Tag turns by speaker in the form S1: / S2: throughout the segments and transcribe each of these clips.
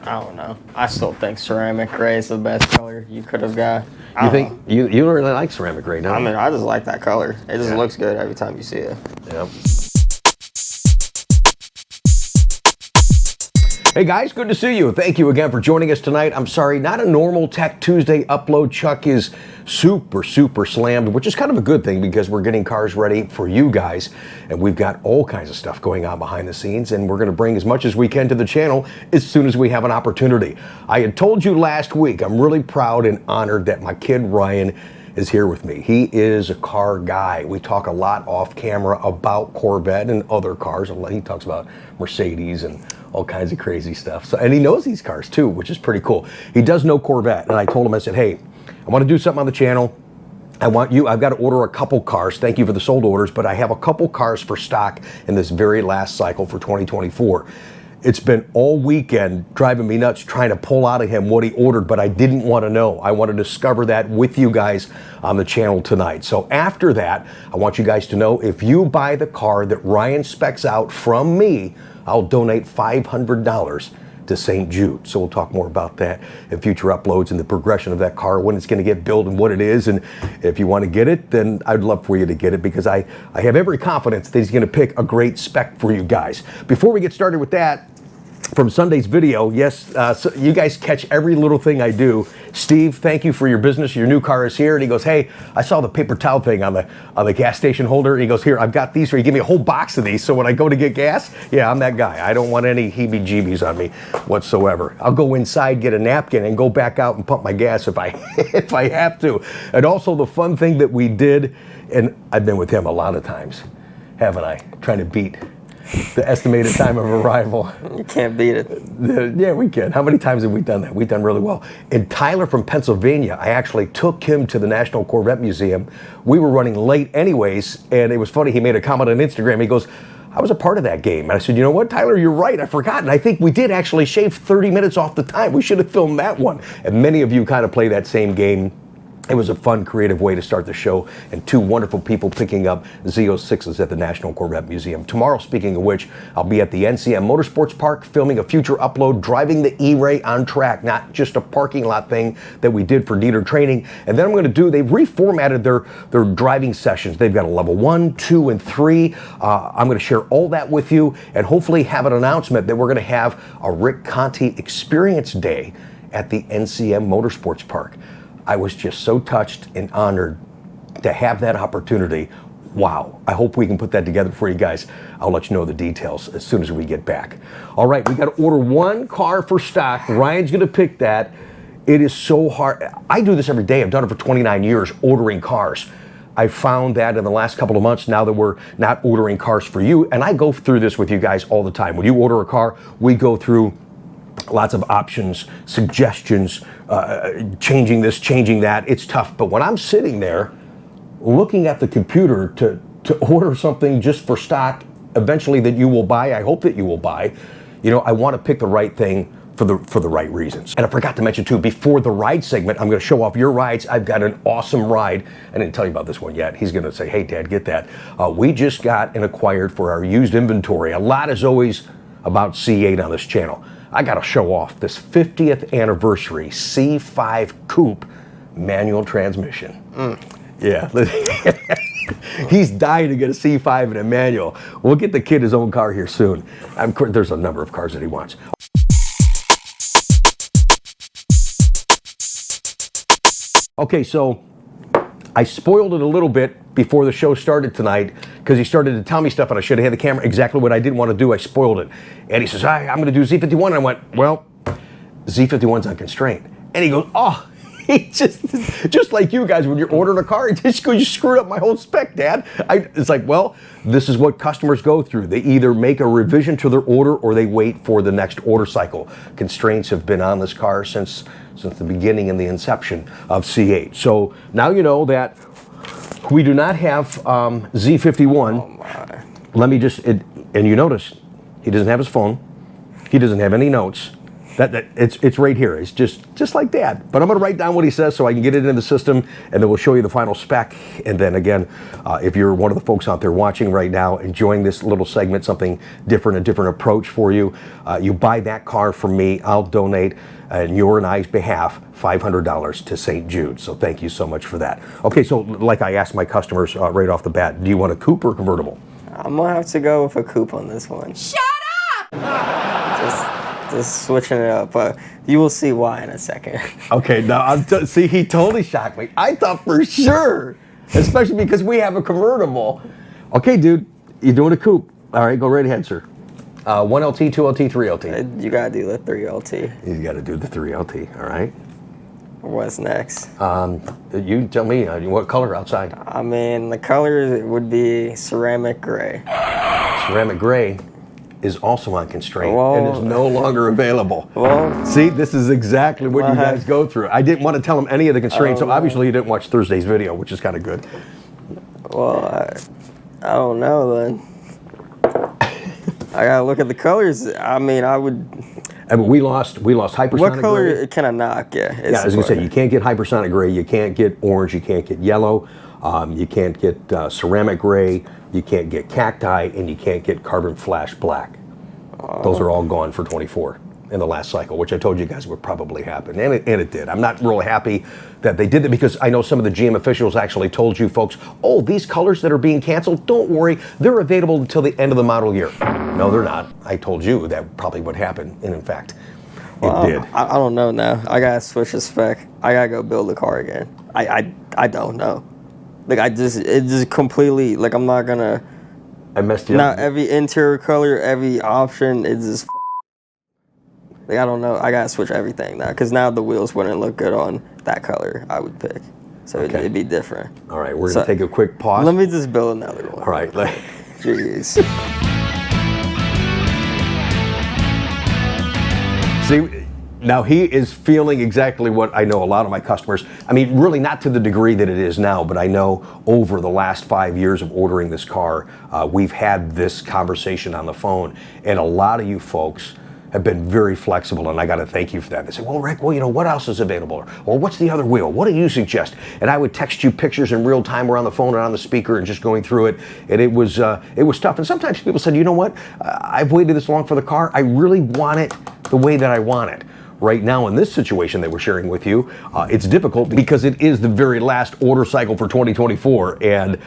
S1: I don't know. I still think ceramic gray is the best color you could have got.
S2: You think you don't really like ceramic gray, no?
S1: I mean, I just like that color. It just looks good every time you see it.
S2: Yep. Hey guys, good to see you. Thank you again for joining us tonight. I'm sorry, not a normal Tech Tuesday upload. Chuck is super slammed, which is kind of a good thing because we're getting cars ready for you guys. And we've got all kinds of stuff going on behind the scenes, and we're going to bring as much as we can to the channel as soon as we have an opportunity. I had told you last week, I'm really proud and honored that my kid Ryan is here with me. He is a car guy. We talk a lot off camera about Corvette and other cars. He talks about Mercedes and all kinds of crazy stuff. So, and he knows these cars too, which is pretty cool. He does know Corvette, and I told him, I said, hey, I want to do something on the channel. I've got to order a couple cars. Thank you for the sold orders, but I have a couple cars for stock in this very last cycle for 2024. It's been all weekend driving me nuts trying to pull out of him what he ordered, but I didn't want to know. I want to discover that with you guys on the channel tonight. So after that, I want you guys to know if you buy the car that Ryan specs out from me, I'll donate $500 to St. Jude. So we'll talk more about that in future uploads and the progression of that car, when it's going to get built and what it is. And if you want to get it, then I'd love for you to get it because I have every confidence that he's going to pick a great spec for you guys. Before we get started with that, from Sunday's video, yes, so you guys catch every little thing I do. Steve, thank you for your business. Your new car is here. And he goes, hey, I saw the paper towel thing on the gas station holder. And he goes, here, I've got these for you. Give me a whole box of these. So when I go to get gas, yeah, I'm that guy. I don't want any heebie-jeebies on me whatsoever. I'll go inside, get a napkin, and go back out and pump my gas if I if I have to. And also the fun thing that we did, and I've been with him a lot of times, haven't I? Trying to beat the estimated time of arrival.
S1: You can't beat it.
S2: Yeah, we can. How many times have we done that? We've done really well. And Tyler from Pennsylvania, I actually took him to the National Corvette Museum. We were running late anyways, and it was funny. He made a comment on Instagram. He goes, I was a part of that game. And I said, you know what, Tyler, you're right. I forgot. And I think we did actually shave 30 minutes off the time. We should have filmed that one. And many of you kind of play that same game. It was a fun, creative way to start the show, and two wonderful people picking up Z06s at the National Corvette Museum. Tomorrow, speaking of which, I'll be at the NCM Motorsports Park filming a future upload, driving the E-Ray on track, not just a parking lot thing that we did for dealer training. And then I'm going to do, they've reformatted their driving sessions. They've got a level 1, 2, and 3. I'm going to share all that with you and hopefully have an announcement that we're going to have a Rick Conti Experience Day at the NCM Motorsports Park. I was just so touched and honored to have that opportunity. Wow. I hope we can put that together for you guys. I'll let you know the details as soon as we get back. All right, we got to order one car for stock. Ryan's going to pick that. It is so hard. I do this every day. I've done it for 29 years, ordering cars. I found that in the last couple of months, now that we're not ordering cars for you, and I go through this with you guys all the time. When you order a car, we go through lots of options, suggestions, changing this, changing that. It's tough. But when I'm sitting there looking at the computer to order something just for stock, eventually that you will buy, I hope that you will buy, you know, I want to pick the right thing for the right reasons. And I forgot to mention too, before the ride segment, I'm going to show off your rides. I've got an awesome ride. I didn't tell you about this one yet. He's going to say, hey, Dad, get that. We just got and acquired for our used inventory. A lot is always about C8 on this channel. I got to show off this 50th anniversary C5 Coupe manual transmission. Yeah. He's dying to get a C5 and a manual. We'll get the kid his own car here soon. There's a number of cars that he wants. Okay, so I spoiled it a little bit before the show started tonight because he started to tell me stuff and I should have had the camera. Exactly what I didn't want to do, I spoiled it. And he says, I'm going to do Z51. And I went, well, Z51's on constraint. And he goes, oh, he just like you guys, when you're ordering a car, you screwed up my whole spec, Dad. It's like, well, this is what customers go through. They either make a revision to their order or they wait for the next order cycle. Constraints have been on this car since the beginning and the inception of C8. So now you know that we do not have Z51.
S1: Oh my.
S2: Let me just, and you notice, he doesn't have his phone. He doesn't have any notes. It's right here. It's just like that. But I'm going to write down what he says so I can get it in the system, and then we'll show you the final spec. And then again, if you're one of the folks out there watching right now, enjoying this little segment, something different, a different approach for you, you buy that car from me, I'll donate on your and I's behalf $500 to St. Jude. So thank you so much for that. Okay, so like I asked my customers right off the bat, do you want a coupe or convertible?
S1: I'm gonna have to go with a coupe on this one.
S3: Shut up!
S1: Just switching it up, but you will see why in a second.
S2: Okay, now see, he totally shocked me. I thought for sure, especially because we have a convertible. Okay, dude, you're doing a coupe. All right, go right ahead, sir. 1LT, 2LT, 3LT.
S1: You gotta do the 3LT.
S2: You got to do the 3LT. All right.
S1: What's next?
S2: You tell me what color outside.
S1: I mean, the color would be ceramic gray.
S2: Ceramic gray is also on constraint
S1: Well,
S2: and is no longer available.
S1: Well,
S2: see, this is exactly what you guys go through. I didn't want to tell them any of the constraints, so obviously you didn't watch Thursday's video, which is kind of good.
S1: Well, I don't know then. I gotta look at the colors. I mean, I would.
S2: I mean, we lost hypersonic
S1: What color
S2: gray.
S1: can I knock? Yeah.
S2: Yeah, I was gonna say you can't get hypersonic gray, you can't get orange, you can't get yellow, you can't get ceramic gray, you can't get cacti, and you can't get carbon flash black. Those are all gone for 24 in the last cycle, which I told you guys would probably happen, and it did. I'm not real happy that they did that because I know some of the GM officials actually told you folks, oh, these colors that are being canceled, don't worry, they're available until the end of the model year. No, they're not. I told you that probably would happen, and in fact, it did.
S1: I don't know now. I gotta switch the spec. I gotta go build the car again. I don't know. Like it just completely, like I'm not gonna.
S2: I messed you
S1: now
S2: up.
S1: every interior color, every option, it's just. Like I don't know. I gotta switch everything now because now the wheels wouldn't look good on that color I would pick. So
S2: Okay.
S1: it'd be different.
S2: All right, we're gonna take a quick pause.
S1: Let me just build another one.
S2: All right.
S1: Jeez.
S2: See, now he is feeling exactly what I know a lot of my customers. I mean, really not to the degree that it is now, but I know over the last 5 years of ordering this car, we've had this conversation on the phone, and a lot of you folks have been very flexible, and I got to thank you for that. They say, well, Rick, well, you know, what else is available? Or what's the other wheel? What do you suggest? And I would text you pictures in real time. We're on the phone and on the speaker and just going through it, and it was tough. And sometimes people said, you know what? I've waited this long for the car. I really want it the way that I want it. Right now in this situation that we're sharing with you, it's difficult because it is the very last order cycle for 2024, and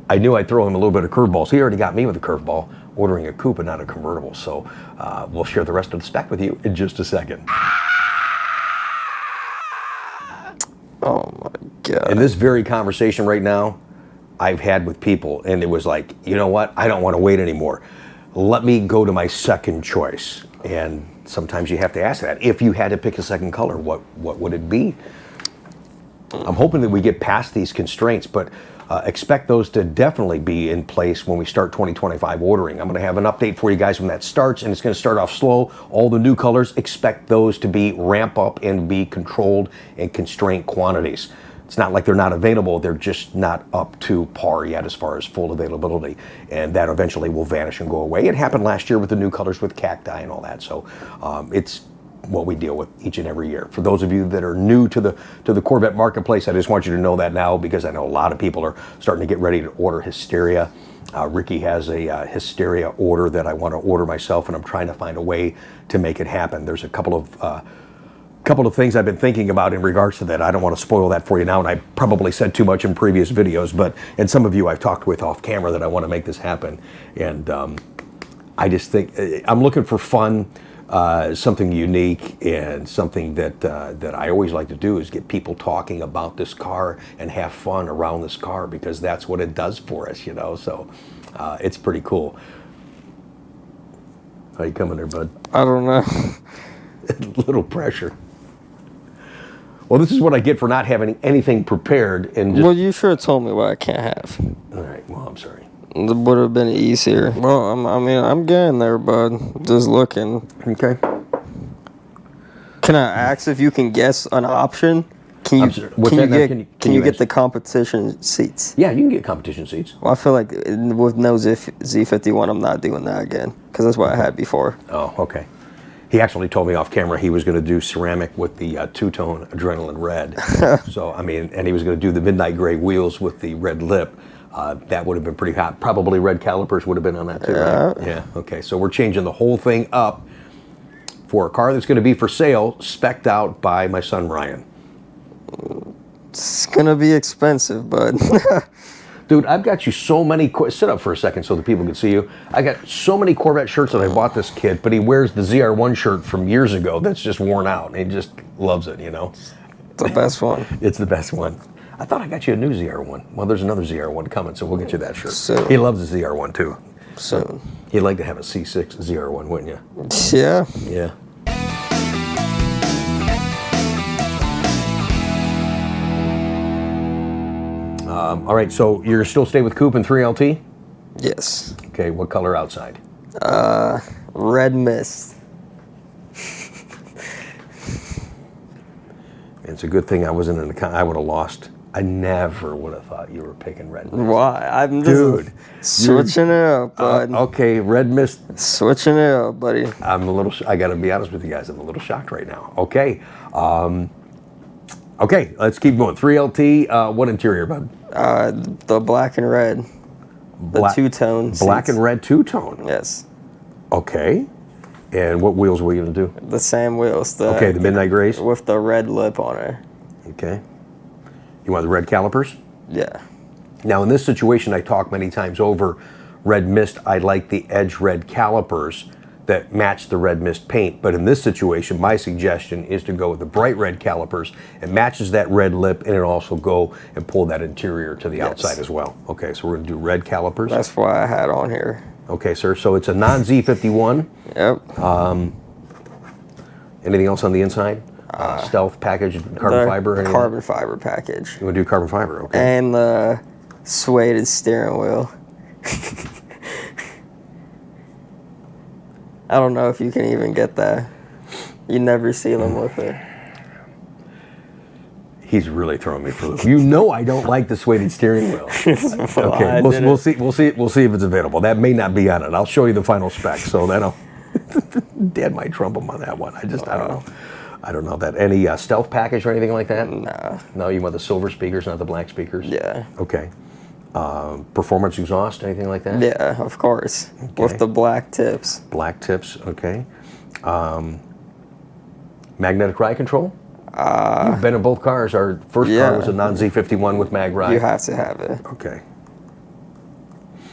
S2: I knew I'd throw him a little bit of curveballs. He already got me with a curveball, ordering a coupe and not a convertible. So we'll share the rest of the spec with you in just a second.
S1: Oh my God.
S2: In this very conversation right now, I've had with people, and it was like, you know what? I don't want to wait anymore. Let me go to my second choice. And sometimes you have to ask that. If you had to pick a second color, what would it be? I'm hoping that we get past these constraints, but expect those to definitely be in place when we start 2025 ordering. I'm going to have an update for you guys when that starts, and it's going to start off slow. All the new colors, expect those to be ramp up and be controlled in constrained quantities. It's not like they're not available, they're just not up to par yet as far as full availability, and that eventually will vanish and go away. It happened last year with the new colors with cacti and all that, so it's what we deal with each and every year. For those of you that are new to the Corvette marketplace, I just want you to know that now, because I know a lot of people are starting to get ready to order Hysteria. Ricky has a Hysteria order that I want to order myself, and I'm trying to find a way to make it happen. There's a couple of things I've been thinking about in regards to that. I don't want to spoil that for you now, and I probably said too much in previous videos, and some of you I've talked with off camera that I want to make this happen. And I just think I'm looking for fun, something unique, and something that I always like to do is get people talking about this car and have fun around this car, because that's what it does for us, you know. So it's pretty cool. How you coming there, bud?
S1: I don't know.
S2: A little pressure. Well, this is what I get for not having anything prepared. And just...
S1: Well, you sure told me what I can't have.
S2: All right. Well, I'm sorry.
S1: It would have been easier. Well, I'm getting there, bud. Just looking.
S2: Okay.
S1: Can I ask if you can guess an option? Can you get the competition seats?
S2: Yeah, you can get competition seats.
S1: Well, I feel like with no Z51, I'm not doing that again, because that's what I had before.
S2: Oh, okay. He actually told me off camera he was going to do ceramic with the two-tone adrenaline red. So, I mean, and he was going to do the midnight gray wheels with the red lip. That would have been pretty hot. Probably red calipers would have been on that too, right? Yeah, okay. So we're changing the whole thing up for a car that's going to be for sale, spec'd out by my son, Ryan.
S1: It's going to be expensive, but...
S2: Dude, I've got you so many... Sit up for a second so the people can see you. I got so many Corvette shirts that I bought this kid, but he wears the ZR1 shirt from years ago that's just worn out, and he just loves it, you know?
S1: The best one.
S2: It's the best one. I thought I got you a new ZR1. Well, there's another ZR1 coming, so we'll get you that shirt.
S1: Soon.
S2: He loves the ZR1, too.
S1: Soon.
S2: You'd like to have a C6 ZR1, wouldn't you?
S1: Yeah.
S2: Yeah. All right, so you're still stay with Coupe and 3LT?
S1: Yes.
S2: Okay, what color outside?
S1: Red mist.
S2: It's a good thing I wasn't in the... I would have lost. I never would have thought you were picking red mist.
S1: Why? I'm
S2: Dude,
S1: just switching it up, bud.
S2: Okay, red mist.
S1: Switching it up, buddy.
S2: I'm a little... I got to be honest with you guys. I'm a little shocked right now. Okay. Okay, let's keep going. 3LT, what interior, bud?
S1: The black and red. The two-tone
S2: Black
S1: seats.
S2: and red two-tone.
S1: Yes.
S2: Okay. And what wheels were you going to do?
S1: The same wheels.
S2: Okay, the midnight grays?
S1: With the red lip on it.
S2: Okay. You want the red calipers?
S1: Yeah.
S2: Now, in this situation, I talked many times over red mist. I like the edge red calipers that match the red mist paint. But in this situation, my suggestion is to go with the bright red calipers. It matches that red lip, and it also go and pull that interior to the outside as well. Okay, so we're going to do red calipers.
S1: That's why I had on here.
S2: Okay, sir. So it's a non-Z51.
S1: Yep.
S2: Anything else on the inside? Stealth package, carbon fiber? Anything?
S1: Carbon fiber package.
S2: You want to do carbon fiber, okay.
S1: And the suede steering wheel. I don't know if you can even get that. You never see them with it.
S2: He's really throwing me for a loop. You know I don't like the suede steering wheel.
S1: Well,
S2: Okay, we'll see if it's available. That may not be on it. I'll show you the final spec. So that'll... Dad might trump him on that one. I don't know. I don't know that. Any stealth package or anything like that?
S1: Nah.
S2: No, you want the silver speakers, not the black speakers?
S1: Yeah.
S2: Okay. Performance exhaust, anything like that?
S1: Yeah, of course.
S2: Okay.
S1: With the black tips.
S2: Black tips, okay. Magnetic ride control? You've been in both cars. Our first car was a non-Z51 with mag ride.
S1: You have to have it.
S2: Okay.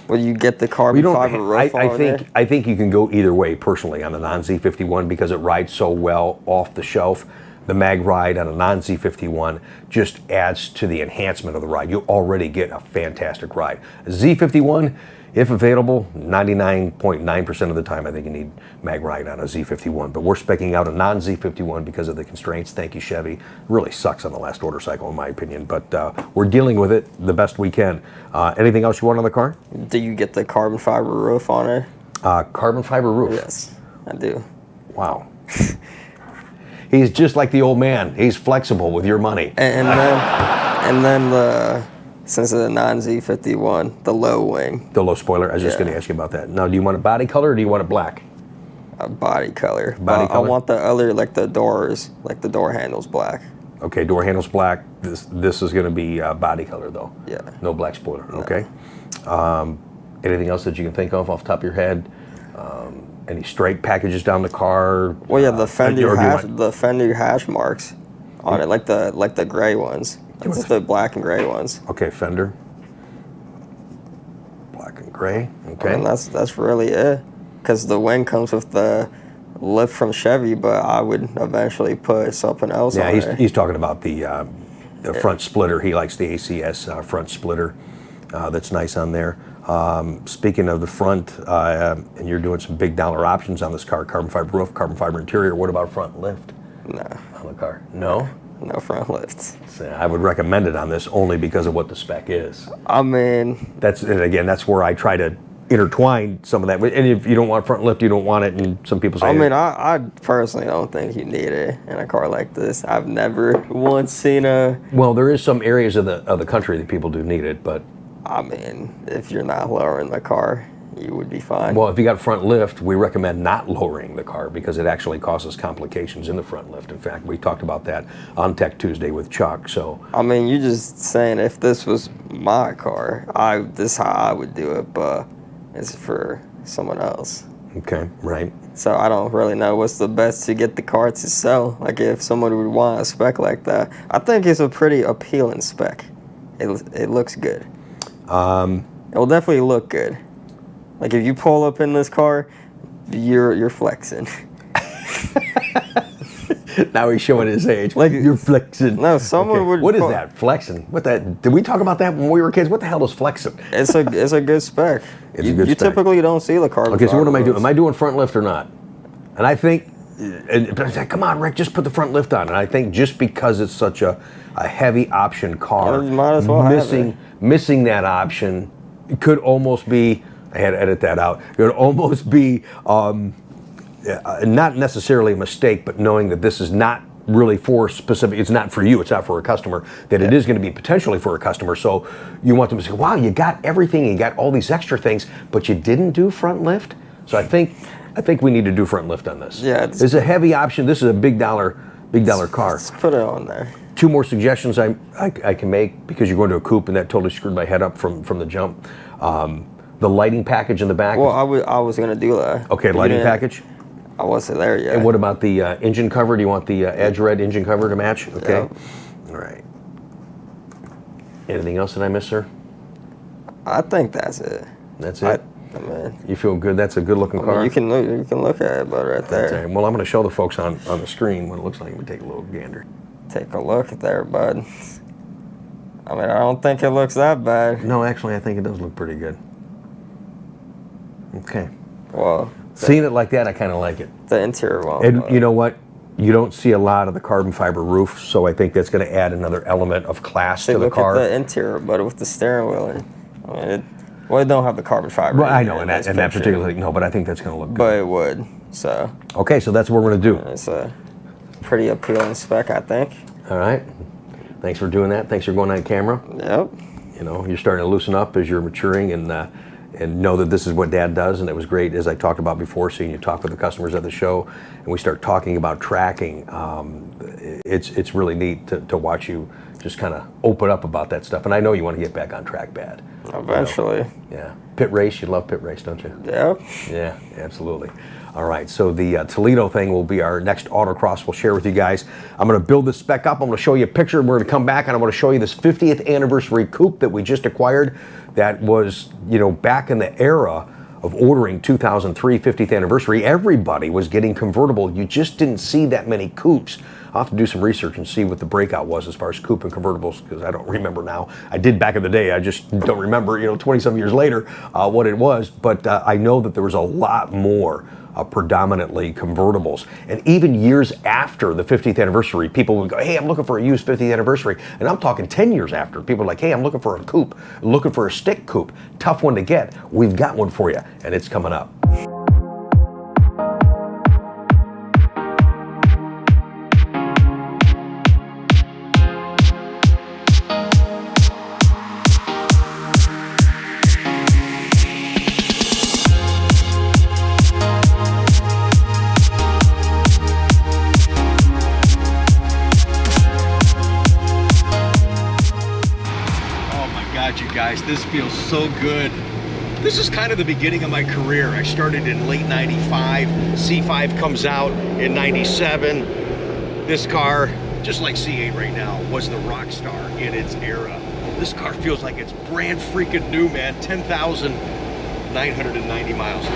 S1: Well, you get the carbon fiber roof on there.
S2: I think you can go either way personally on the non-Z51 because it rides so well off the shelf. The mag ride on a non-Z51 just adds to the enhancement of the ride. You already get a fantastic ride. Z51, if available, 99.9% of the time I think you need mag ride on a Z51. But we're speccing out a non-Z51 because of the constraints. Thank you, Chevy. Really sucks on the last order cycle in my opinion, but we're dealing with it the best we can. Anything else you want on the car?
S1: Do you get the carbon fiber roof on it?
S2: Carbon fiber roof?
S1: Yes, I do.
S2: Wow. He's just like the old man. He's flexible with your money.
S1: And then since it's a non-Z51, the low wing.
S2: The low spoiler. I was just going to ask you about that. Now, do you want a body color or do you want it black?
S1: A body color.
S2: Body color?
S1: I want the other, like the doors, like the door handles black.
S2: Okay, door handles black. This is going to be body color though.
S1: Yeah.
S2: No black spoiler. Okay. Anything else that you can think of off the top of your head? Any straight packages down the car?
S1: Well, yeah, the fender hash marks on it, like the gray ones. It's the black and gray ones.
S2: Okay, fender. Black and gray. Okay.
S1: And that's really it. Because the wing comes with the lip from Chevy, but I would eventually put something else on there.
S2: Yeah, he's talking about the front splitter. He likes the ACS front splitter. That's nice on there. Speaking of the front, and you're doing some big dollar options on this car, carbon fiber roof, carbon fiber interior. What about front lift?
S1: No.
S2: On the car? No?
S1: No front lifts.
S2: So I would recommend it on this only because of what the spec is.
S1: I mean...
S2: That's where I try to intertwine some of that. And if you don't want front lift, you don't want it, and some people say...
S1: I mean, I personally don't think you need it in a car like this. I've never once seen a...
S2: Well, there is some areas of the country that people do need it, but...
S1: I mean, if you're not lowering the car, you would be fine.
S2: Well, if you got front lift, we recommend not lowering the car because it actually causes complications in the front lift. In fact, we talked about that on Tech Tuesday with Chuck. So
S1: I mean, you're just saying if this was my car, this is how I would do it, but it's for someone else.
S2: okay, right.
S1: So I don't really know what's the best to get the car to sell. Like if someone would want a spec like that, I think it's a pretty appealing spec. It looks good. It will definitely look good. Like if you pull up in this car, you're flexing.
S2: Now he's showing his age. Like you're flexing.
S1: No, someone would.
S2: What is that? Flexing? What that? Did we talk about that when we were kids? What the hell is flexing?
S1: It's a good spec. You typically don't see the carbon.
S2: Okay, so what am I doing? Am I doing front lift or not? And I think, but I said, come on, Rick, just put the front lift on. And I think just because it's such a heavy option car,
S1: you might as well
S2: missing that option could almost be. I had to edit that out. It would almost be not necessarily a mistake, but knowing that this is not really for specific, it's not for you, it's not for a customer, that it is going to be potentially for a customer. So you want them to say, wow, you got everything, you got all these extra things, but you didn't do front lift? So I think we need to do front lift on this.
S1: Yeah.
S2: It's a heavy option. This is a big dollar car.
S1: Let's put it on there.
S2: 2 more suggestions I can make, because you're going to a coupe and that totally screwed my head up from the jump. The lighting package in the back.
S1: Well, I was going to do that.
S2: Okay, lighting package.
S1: I wasn't there yet.
S2: And what about the engine cover? Do you want the Edge Red engine cover to match? Okay.
S1: Yep.
S2: All right. Anything else that I missed, sir?
S1: I think that's it.
S2: That's it?
S1: I mean,
S2: You feel good? That's a good looking car?
S1: you can look at it, but right there.
S2: Okay. Well, I'm going to show the folks on the screen what it looks like. We take a little gander.
S1: Take a look at there, bud. I mean, I don't think it looks that bad.
S2: No, actually, I think it does look pretty good. Okay.
S1: Well,
S2: Seeing it like that, I kind of like it.
S1: the interior one.
S2: And you know what? You don't see a lot of the carbon fiber roof, so I think that's going to add another element of class to the car.
S1: Look at the interior, but with the steering wheel. I mean, it don't have the carbon fiber.
S2: Well, I know, in that particular thing, no, but I think that's going to look good.
S1: But it would. So
S2: Okay, so that's what we're going to do.
S1: it's a pretty appealing spec, I think.
S2: All right. Thanks for doing that. Thanks for going on camera.
S1: Yep.
S2: You know, you're starting to loosen up as you're maturing and know that this is what Dad does. And it was great, as I talked about before, seeing you talk with the customers at the show, and we start talking about tracking. It's really neat to watch you just kind of open up about that stuff. And I know you want to get back on track bad.
S1: Eventually.
S2: You know? Yeah. Pit race, you love pit race, don't you?
S1: Yep.
S2: Yeah, absolutely. All right, so the Toledo thing will be our next autocross we'll share with you guys. I'm going to build this spec up. I'm going to show you a picture. We're going to come back and I'm going to show you this 50th anniversary coupe that we just acquired that was, back in the era of ordering 2003 50th anniversary. Everybody was getting convertible. You just didn't see that many coupes. I'll have to do some research and see what the breakout was as far as coupe and convertibles, because I don't remember now. I did back in the day. I just don't remember, 20-some years later, what it was. But I know that there was a lot more predominantly convertibles. And even years after the 50th anniversary, people would go, hey, I'm looking for a used 50th anniversary. And I'm talking 10 years after. People are like, hey, I'm looking for a coupe, looking for a stick coupe. Tough one to get. We've got one for you, and it's coming up. Guys, this feels so good. This is kind of the beginning of my career. I started in late 95. C5 comes out in 97. This car, just like C8 right now, was the rock star in its era. This car feels like it's brand freaking new, man. 10,990 miles.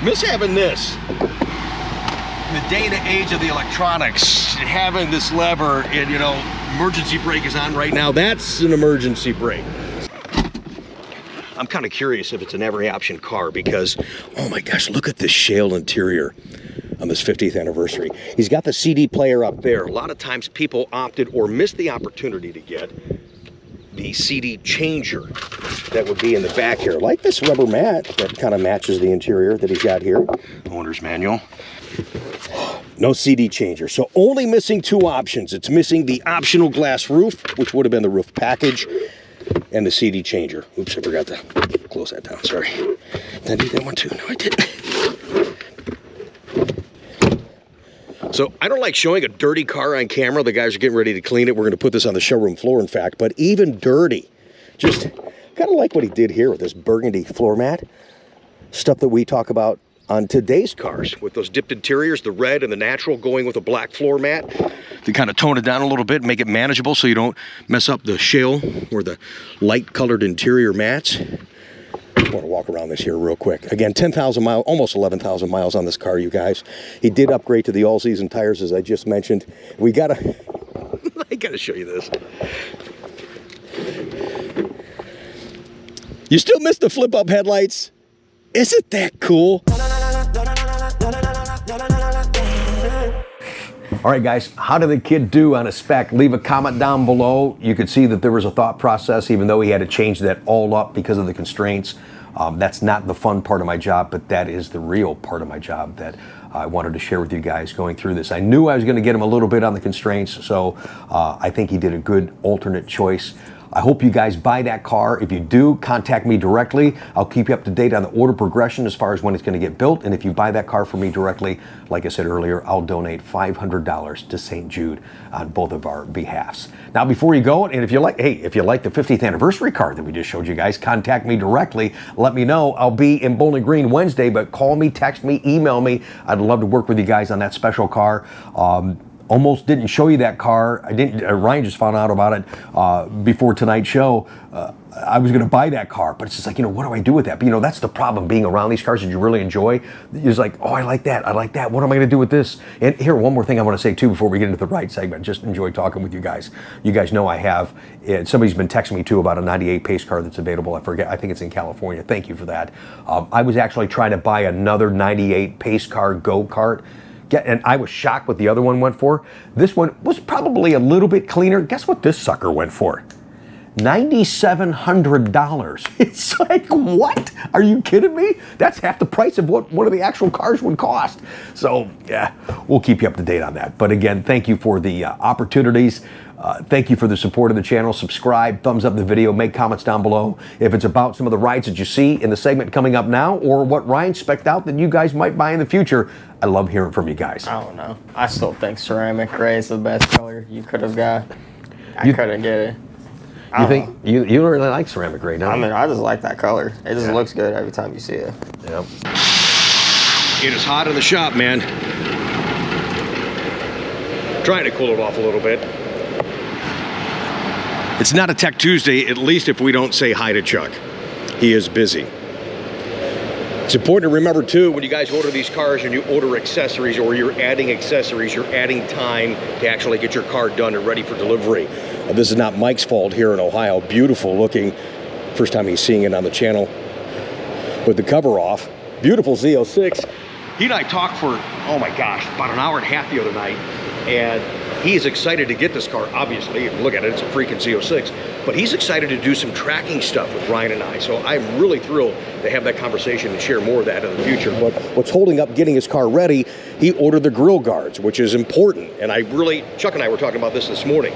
S2: Miss having this. In the day and age of the electronics, having this lever and, emergency brake is on right now. That's an emergency brake. I'm kind of curious if it's an every option car because, oh my gosh, look at this shale interior on this 50th anniversary. He's got the CD player up there. A lot of times people opted or missed the opportunity to get the CD changer that would be in the back here. Like this rubber mat that kind of matches the interior that he's got here. Owner's manual. No CD changer. So only missing 2 options. It's missing the optional glass roof, which would have been the roof package. and the CD changer. Oops, I forgot to close that down, sorry. Did I do that one too? No, I didn't. So I don't like showing a dirty car on camera. The guys are getting ready to clean it. We're going to put this on the showroom floor, in fact. But even dirty, just kind of like what he did here with this burgundy floor mat. Stuff that we talk about on today's cars with those dipped interiors, the red and the natural going with a black floor mat to kind of tone it down a little bit, make it manageable so you don't mess up the shale or the light colored interior mats. I want to walk around this here real quick. Again, 10,000 miles, almost 11,000 miles on this car, you guys. He did upgrade to the all-season tires, as I just mentioned. We gotta, I gotta show you this. You still miss the flip-up headlights? Isn't that cool? All right, guys, how did the kid do on a spec? Leave a comment down below. You could see that there was a thought process, even though he had to change that all up because of the constraints. That's not the fun part of my job, but that is the real part of my job that I wanted to share with you guys going through this. I knew I was going to get him a little bit on the constraints, so I think he did a good alternate choice. I hope you guys buy that car. If you do, contact me directly. I'll keep you up to date on the order progression as far as when it's going to get built. And if you buy that car from me directly, like I said earlier, I'll donate $500 to St. Jude on both of our behalfs. Now, before you go, and if you like, hey, if you like the 50th anniversary car that we just showed you guys, contact me directly. Let me know. I'll be in Bowling Green Wednesday, but call me, text me, email me. I'd love to work with you guys on that special car. Almost didn't show you that car. I didn't. Ryan just found out about it before tonight's show. I was going to buy that car, but it's just like, what do I do with that? But that's the problem being around these cars that you really enjoy. You're like, oh, I like that. I like that. What am I going to do with this? And here, one more thing I want to say too before we get into the ride segment. Just enjoy talking with you guys. You guys know I have. And somebody's been texting me too about a 98 pace car that's available. I forget. I think it's in California. Thank you for that. I was actually trying to buy another 98 pace car go-kart. And I was shocked what the other one went for. This one was probably a little bit cleaner. Guess what this sucker went for? $9,700. It's like, what? Are you kidding me? That's half the price of what one of the actual cars would cost. So, yeah, we'll keep you up to date on that. But again, thank you for the opportunities. Thank you for the support of the channel. Subscribe, thumbs up the video, make comments down below. If it's about some of the rides that you see in the segment coming up now, or what Ryan spec'd out that you guys might buy in the future, I love hearing from you guys.
S1: I don't know. I still think ceramic gray is the best color you could have got. I couldn't get it.
S2: You think you don't really like ceramic gray, don't you?
S1: I mean, I just like that color. It just looks good every time you see it.
S2: Yep. It is hot in the shop, man. Trying to cool it off a little bit. It's not a Tech Tuesday, at least if we don't say hi to Chuck. He is busy. It's important to remember too, when you guys order these cars and you order accessories or you're adding accessories, you're adding time to actually get your car done and ready for delivery. This is not Mike's fault here in Ohio. Beautiful looking. First time he's seeing it on the channel with the cover off. Beautiful Z06. He and I talked for, oh my gosh, about an hour and a half the other night. And he is excited to get this car, obviously. Look at it, it's a freaking Z06. But he's excited to do some tracking stuff with Ryan and I. So I'm really thrilled to have that conversation and share more of that in the future. But what's holding up getting his car ready, he ordered the grill guards, which is important. And Chuck and I were talking about this morning.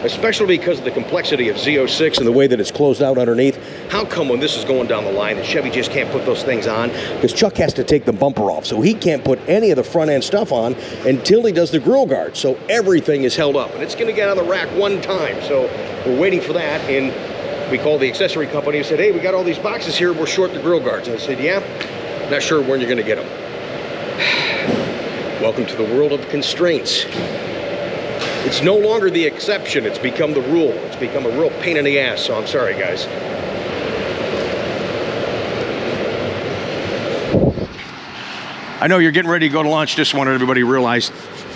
S2: Especially because of the complexity of Z06 and the way that it's closed out underneath. How come when this is going down the line that Chevy just can't put those things on? Because Chuck has to take the bumper off, so he can't put any of the front end stuff on until he does the grill guard. So everything is held up, and it's going to get on the rack one time. So we're waiting for that, and we called the accessory company and said, hey, we got all these boxes here, we're short the grill guards. And I said, yeah, not sure when you're going to get them. Welcome to the world of constraints. It's no longer the exception, it's become the rule. It's become a real pain in the ass, so I'm sorry, guys. I know you're getting ready to go to lunch. Just wanted everybody to realize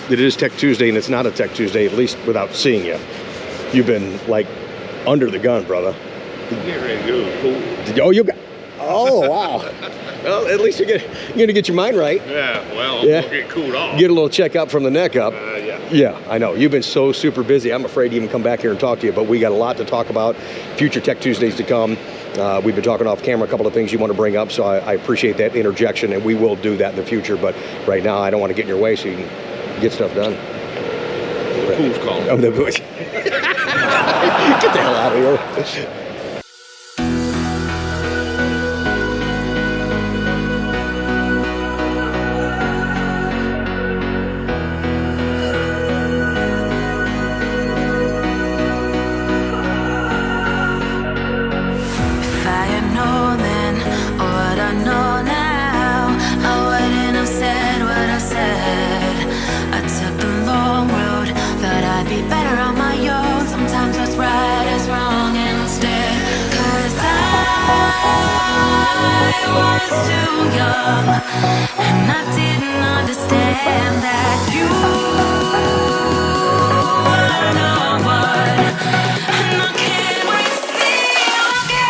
S2: that it is Tech Tuesday, and it's not a Tech Tuesday, at least without seeing you. You've been, like, under the gun, brother.
S4: Get ready to go. Cool.
S2: Oh, you got... Oh, wow. Well, at least you're gonna get your mind right.
S4: Yeah, well, I'm gonna get cooled off.
S2: Get a little checkup from the neck up.
S4: Yeah.
S2: Yeah, I know. You've been so super busy. I'm afraid to even come back here and talk to you, but we got a lot to talk about. Future Tech Tuesdays to come. We've been talking off camera, a couple of things you want to bring up, so I appreciate that interjection, and we will do that in the future. But right now, I don't want to get in your way so you can get stuff done.
S4: Who's calling?
S2: Oh, the bush. Get the hell out of here.
S5: I'd be better on my own. Sometimes what's right is wrong instead. 'Cause I was too young, and I didn't understand that you were no one. And I can't wait to see you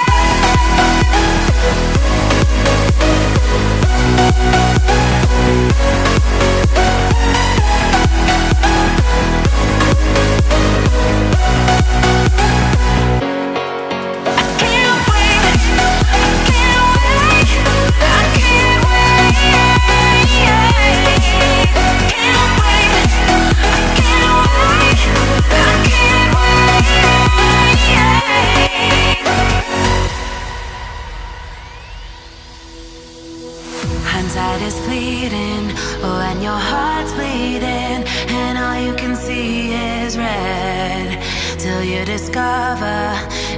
S5: hindsight is fleeting, oh, and your heart's bleeding, and all you can see is red, till you discover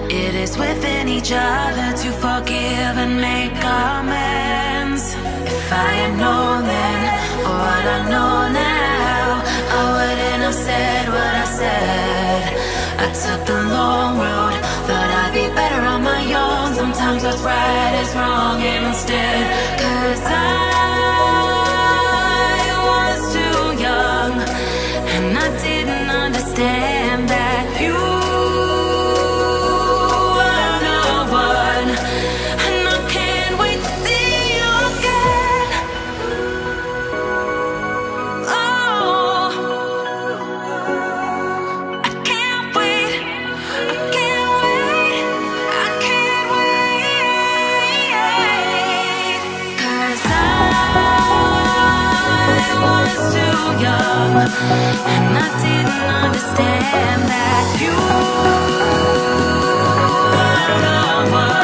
S5: it is within each other to forgive and make amends. If I had known then, or what I know now, I wouldn't have said what I said. I took the long road, thought I'd be better on my own. Sometimes what's right is wrong instead. 'Cause I was too young, and I didn't understand that you were no one. And I can't wait to see you again. Oh, I can't wait, I can't wait, I can't wait. 'Cause I was too young, and I didn't understand that you were the one.